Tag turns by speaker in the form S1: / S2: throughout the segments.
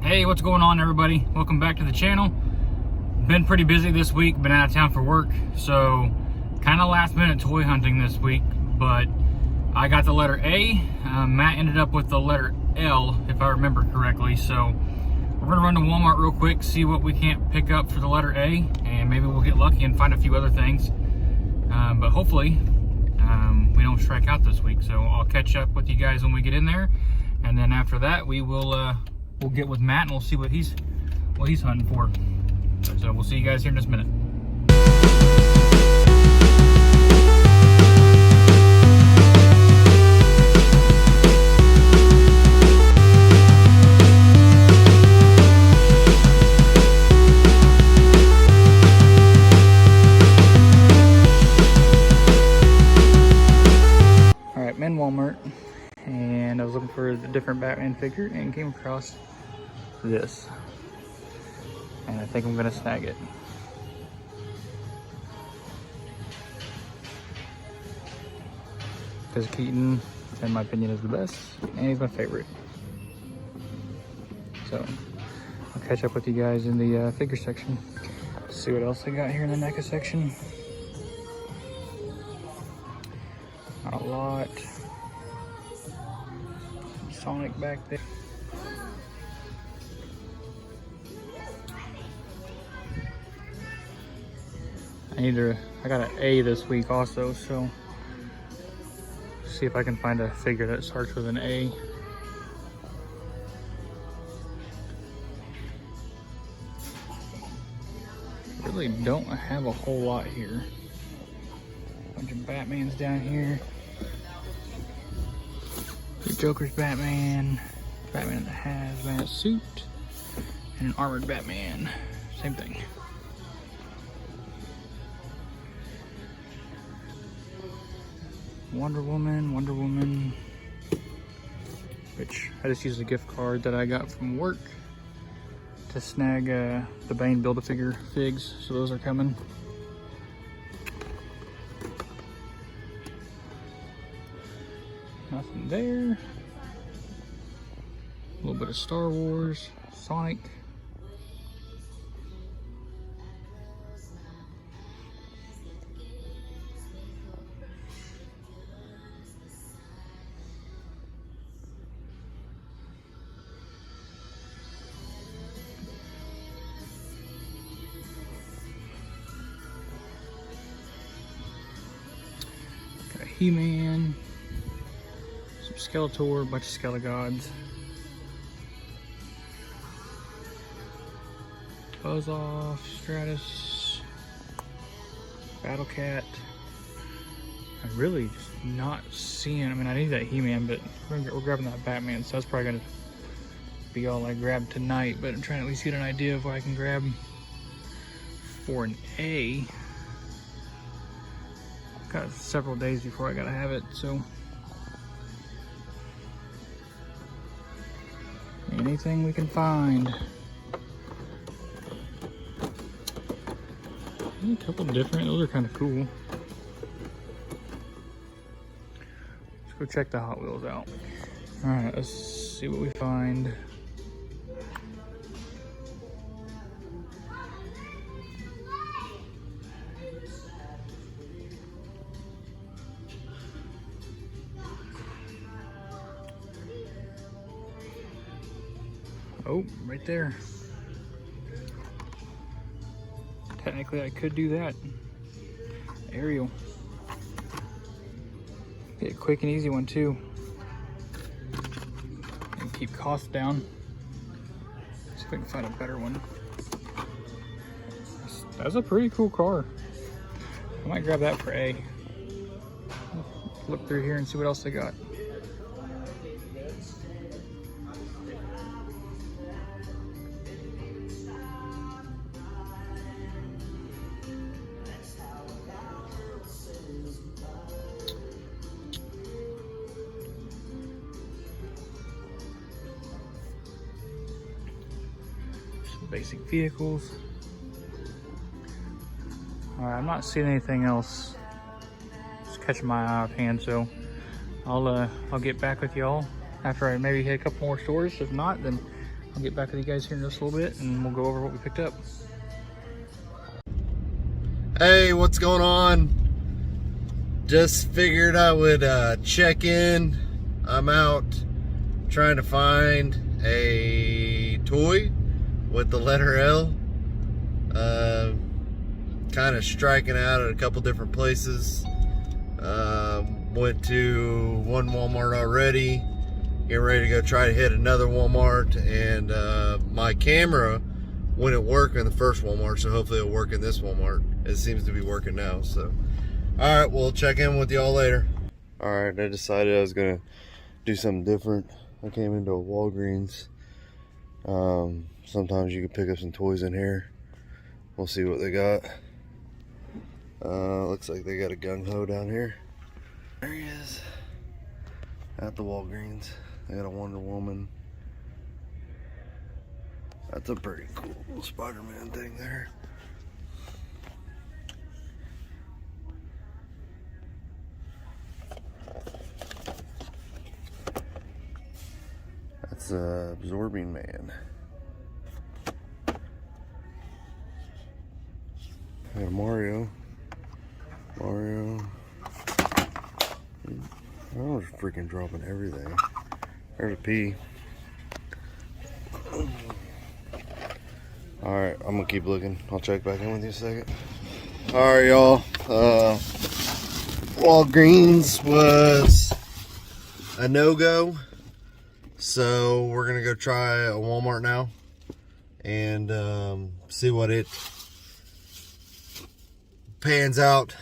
S1: Hey, what's going on, everybody? Welcome back to the channel. Been pretty busy this week, been out of town for work, so kind of last minute toy hunting this week, but I got the letter A. Matt ended up with the letter L, if I remember correctly, so we're gonna run to Walmart real quick, see what we can't pick up for the letter A, and maybe we'll get lucky and find a few other things, but hopefully we don't strike out this week. So I'll catch up with you guys when we get in there, and then after that we will we'll get with Matt and we'll see what he's hunting for. So we'll see you guys here in just a minute. All right, I'm in Walmart and I was looking for a different Batman figure and came across this, and I think I'm gonna snag it. Because Keaton, in my opinion, is the best, and he's my favorite. So I'll catch up with you guys in the figure section. See what else they got here in the NECA section. Not a lot. Sonic back there. I got an A this week also, so see if I can find a figure that starts with an A. Really don't have a whole lot here. Bunch of Batmans down here. The Joker's Batman, Batman in the hazmat suit, and an armored Batman. Same thing. Wonder Woman, which I just used a gift card that I got from work to snag the Bane Build-A-Figure figs, so those are coming. Nothing there. A little bit of Star Wars, Sonic. Got a He-Man. Skeletor, a bunch of Skelegods. Buzz-Off, Stratus, Battle Cat. I'm really just not seeing, I mean, I need that He-Man, but we're grabbing that Batman, so that's probably gonna be all I grab tonight, but I'm trying to at least get an idea of what I can grab for an A. Got several days before I gotta have it, so anything we can find. A couple different, those are kind of cool. Let's go check the Hot Wheels out. All right, let's see what we find. Oh, right there. Technically, I could do that. Ariel. Get a quick and easy one too. And keep costs down. See if we can find a better one. That's a pretty cool car. I might grab that for A. Look through here and see what else they got. Basic vehicles. All right, I'm not seeing anything else. Just catching my eye offhand, so I'll get back with y'all after I maybe hit a couple more stores. If not, then I'll get back with you guys here in just a little bit and we'll go over what we picked up.
S2: Hey, what's going on? Just figured I would check in. I'm out trying to find a toy with the letter L. Kind of striking out at a couple different places. Went to one Walmart already. Getting ready to go try to hit another Walmart, and my camera wouldn't work in the first Walmart, so hopefully it'll work in this Walmart. It seems to be working now. So all right, we'll check in with y'all later. All right, I decided I was gonna do something different. I came into a Walgreens. Sometimes you can pick up some toys in here. We'll see what they got. Looks like they got a gung-ho down here. There he is at the Walgreens. They got a Wonder Woman. That's a pretty cool little Spider-Man thing there. That's Absorbing Man. I got Mario. I was freaking dropping everything. There's a P. Alright, I'm gonna keep looking. I'll check back in with you in a second. Alright, y'all. Walgreens was a no-go. So we're gonna go try a Walmart now and see what it pans out.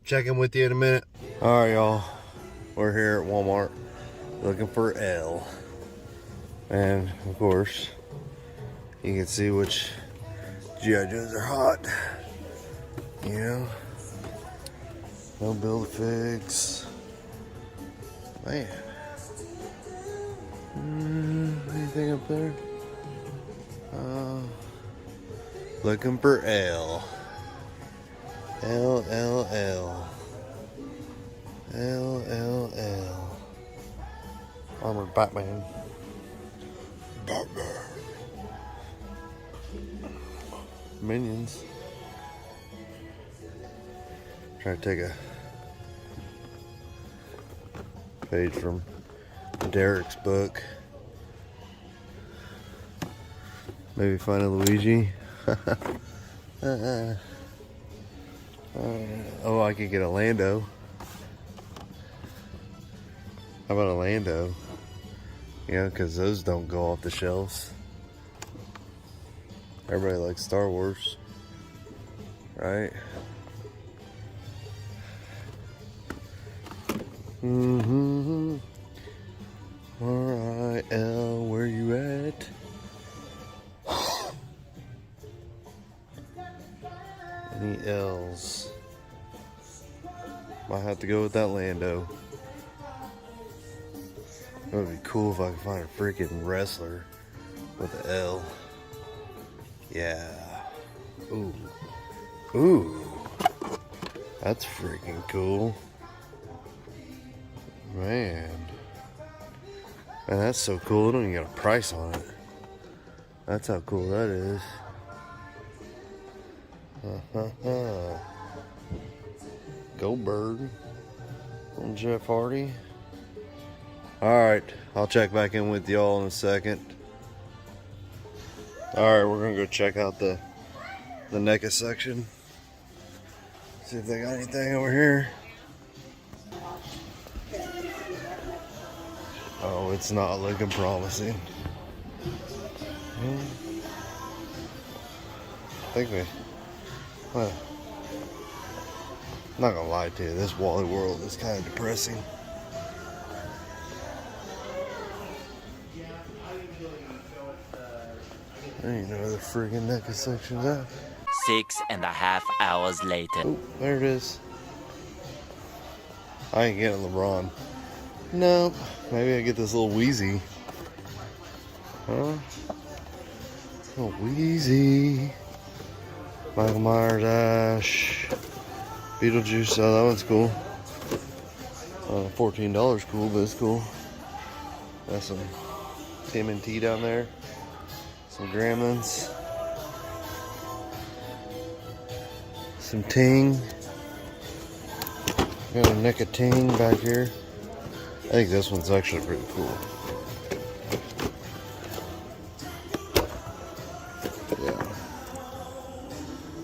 S2: Check in with you in a minute. All right, y'all, we're here at Walmart looking for L, and of course you can see which GiJoes are hot. You know, no Build-A-Figs, man. Anything up there? Looking for L. L. Armored Batman. Minions. Trying to take a page from Derek's book. Maybe find a Luigi. Oh, I could get a Lando. How about a Lando? Yeah, because those don't go off the shelves. Everybody likes Star Wars, right? Alright, L, where you at? Any L's? Might have to go with that Lando. It would be cool if I could find a freaking wrestler with an L. Yeah. Ooh. That's freaking cool. Man, that's so cool. It don't even got a price on it. That's how cool that is. Goldberg and Jeff Hardy. Alright, I'll check back in with y'all in a second. Alright, we're gonna go check out the NECA section. See if they got anything over here. Oh, it's not looking promising. I think well, I'm not gonna lie to you, this Wally World is kind of depressing. I don't even know where the friggin' NECA section's at.
S3: 6.5 hours later.
S2: Oh, there it is. I ain't getting LeBron. Nope. Maybe I get this little Wheezy. Huh? Little Wheezy. Michael Myers, Ash. Beetlejuice. Oh, that one's cool. $14 cool, but it's cool. Got some TMNT down there. Some Gremlins. Some Ting. Got a neck of Ting back here. I think this one's actually pretty cool.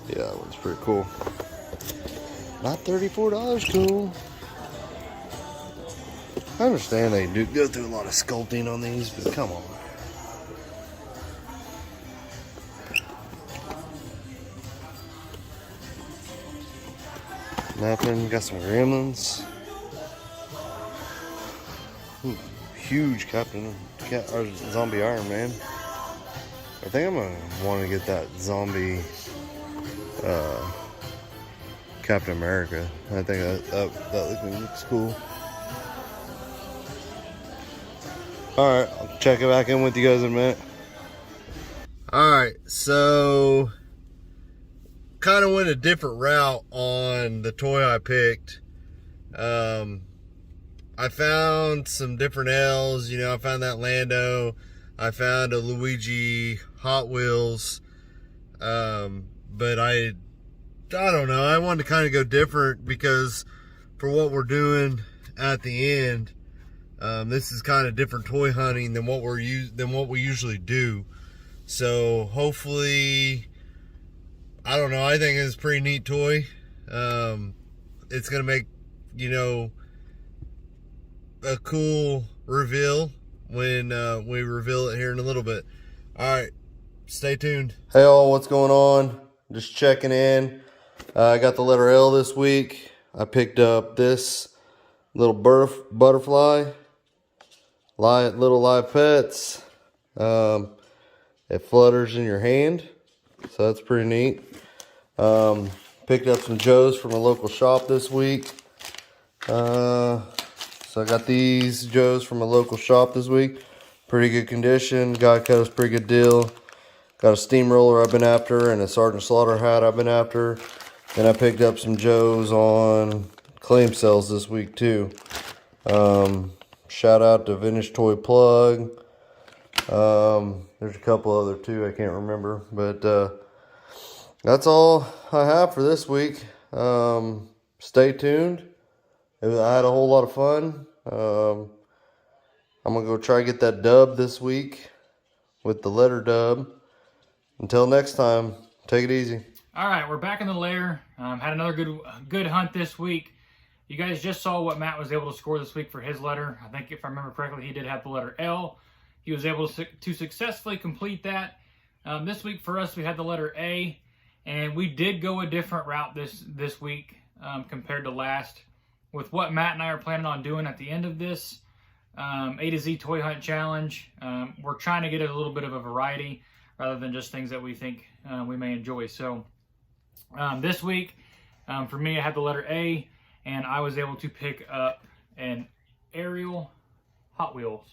S2: Yeah, that one's pretty cool. Not $34, cool. I understand they do go through a lot of sculpting on these, but come on. Nothing. Got some Gremlins. Ooh, huge or zombie Iron Man. I think I'm gonna want to get that zombie Captain America. I think that looks cool. Alright, I'll check it back in with you guys in a minute. Alright, so kind of went a different route on the toy I picked. I found some different L's, I found that Lando, I found a Luigi Hot Wheels, but I don't know, I wanted to kind of go different because for what we're doing at the end, this is kind of different toy hunting than what we usually do. So hopefully, I don't know, I think it's a pretty neat toy. It's gonna make, a cool reveal when we reveal it here in a little bit. Alright, stay tuned. Hey all, what's going on? Just checking in. I got the letter L this week. I picked up this little butterfly, little live pets. It flutters in your hand, so that's pretty neat. Picked up some Joes from a local shop this week. So I got these Joes from a local shop this week. Pretty good condition. Guy cut us a pretty good deal. Got a steamroller I've been after and a Sergeant Slaughter hat I've been after. Then I picked up some Joes on claim sales this week too. Shout out to Vintage Toy Plug. There's a couple other too, I can't remember. But that's all I have for this week. Stay tuned. I had a whole lot of fun. I'm going to go try to get that dub this week with the letter dub. Until next time, take it easy.
S1: All right, we're back in the lair. Had another good hunt this week. You guys just saw what Matt was able to score this week for his letter. I think if I remember correctly, he did have the letter L. He was able to successfully complete that. This week for us, we had the letter A, and we did go a different route this week compared to last. With what Matt and I are planning on doing at the end of this A to Z Toy Hunt Challenge, we're trying to get a little bit of a variety rather than just things that we think we may enjoy. So this week, for me, I had the letter A, and I was able to pick up an aerial Hot Wheels.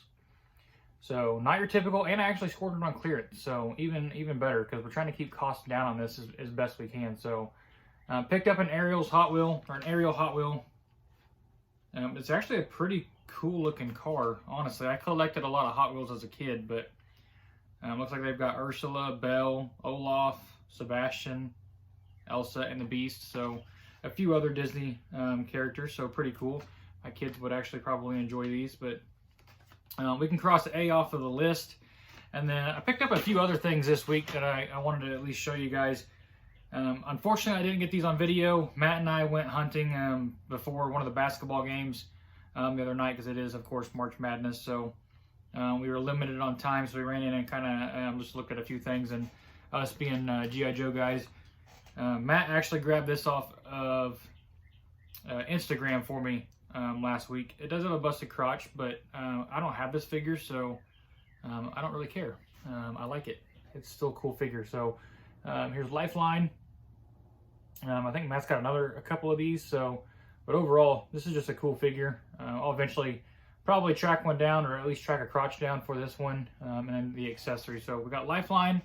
S1: So not your typical, and I actually scored it on clearance, so even better, because we're trying to keep costs down on this as best we can. So picked up an aerial Hot Wheel. It's actually a pretty cool looking car, honestly. I collected a lot of Hot Wheels as a kid, but looks like they've got Ursula, Belle, Olaf, Sebastian, Elsa, and the Beast. So a few other Disney characters, so pretty cool. My kids would actually probably enjoy these, but we can cross the A off of the list. And then I picked up a few other things this week that I wanted to at least show you guys. Unfortunately, I didn't get these on video. Matt and I went hunting before one of the basketball games the other night, because it is, of course, March Madness. So we were limited on time, so we ran in and kind of just looked at a few things. And us being GiJoe guys, Matt actually grabbed this off of Instagram for me last week. It does have a busted crotch, but I don't have this figure, so I don't really care. I like it. It's still a cool figure. So here's Lifeline. I think Matt's got a couple of these. So, but overall, this is just a cool figure. I'll eventually probably track one down, or at least track a crotch down for this one, and then the accessory. So we got Lifeline,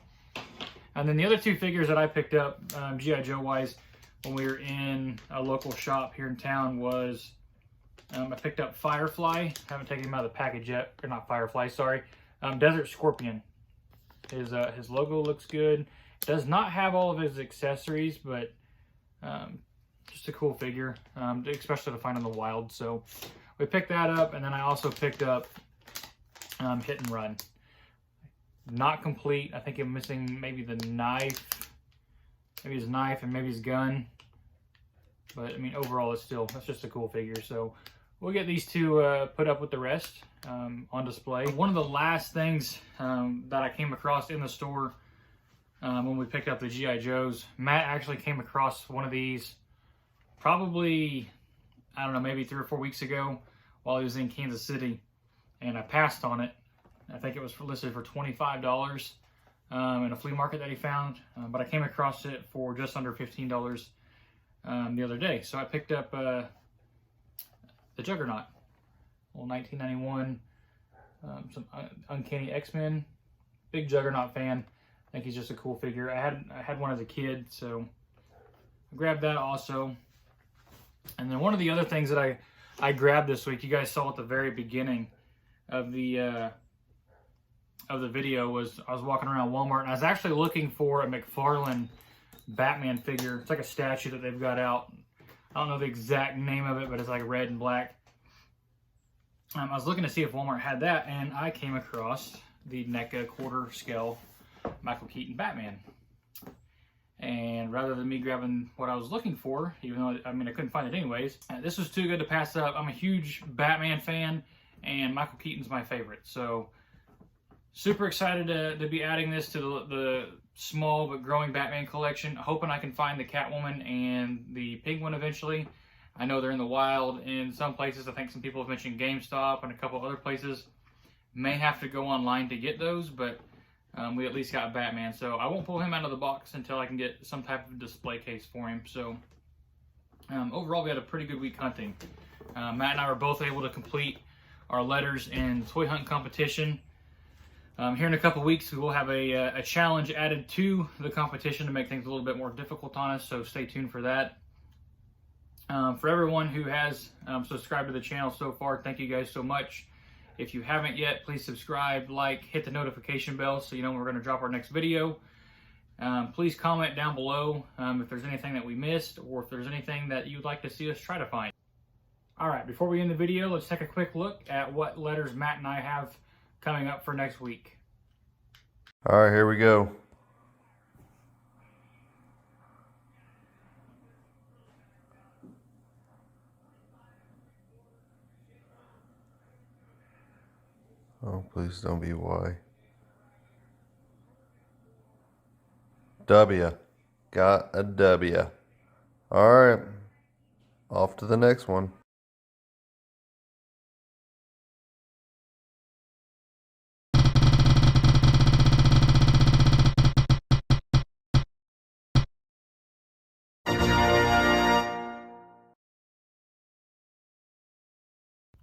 S1: and then the other two figures that I picked up, GiJoe wise, when we were in a local shop here in town was I picked up Firefly. Haven't taken him out of the package yet, or not Firefly, sorry, Desert Scorpion. His logo looks good. Does not have all of his accessories, but just a cool figure, especially to find in the wild. So we picked that up, and then I also picked up Hit and Run. Not complete. I think I'm missing maybe the knife, maybe his knife, and maybe his gun. But I mean, overall, that's just a cool figure. So we'll get these two put up with the rest on display. One of the last things that I came across in the store when we picked up the G.I. Joes, Matt actually came across one of these probably, I don't know, maybe 3 or 4 weeks ago while he was in Kansas City, and I passed on it. I think it was listed for $25 in a flea market that he found, but I came across it for just under $15 the other day. So I picked up the Juggernaut, old 1991, some Uncanny X-Men. Big Juggernaut fan. I think he's just a cool figure. I had one as a kid, so I grabbed that also. And then one of the other things that I grabbed this week, you guys saw at the very beginning of the video, was I was walking around Walmart and I was actually looking for a McFarlane Batman figure. It's like a statue that they've got out. I don't know the exact name of it, but it's like red and black. I was looking to see if Walmart had that, and I came across the NECA quarter scale Michael Keaton Batman. And rather than me grabbing what I was looking for, even though I couldn't find it anyways, this was too good to pass up. I'm a huge Batman fan, and Michael Keaton's my favorite. So super excited to be adding this to the small but growing Batman collection. Hoping I can find the Catwoman and the Penguin eventually. I know they're in the wild in some places. I think some people have mentioned GameStop and a couple other places. May have to go online to get those, but we at least got Batman. So I won't pull him out of the box until I can get some type of display case for him. So overall, we had a pretty good week hunting. Matt and I were both able to complete our letters in toy hunt competition. Here in a couple weeks, we will have a challenge added to the competition to make things a little bit more difficult on us, so stay tuned for that. For everyone who has subscribed to the channel so far, thank you guys so much. If you haven't yet, please subscribe, like, hit the notification bell so you know when we're going to drop our next video. Please comment down below if there's anything that we missed or if there's anything that you'd like to see us try to find. Alright, before we end the video, let's take a quick look at what letters Matt and I have coming up for next week.
S2: Alright, here we go. Oh, please don't be Y. W. Got a W. Alright. Off to the next one.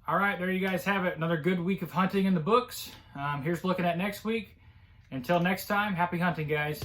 S1: All right, there you guys have it. Another good week of hunting in the books. Here's looking at next week. Until next time, happy hunting, guys.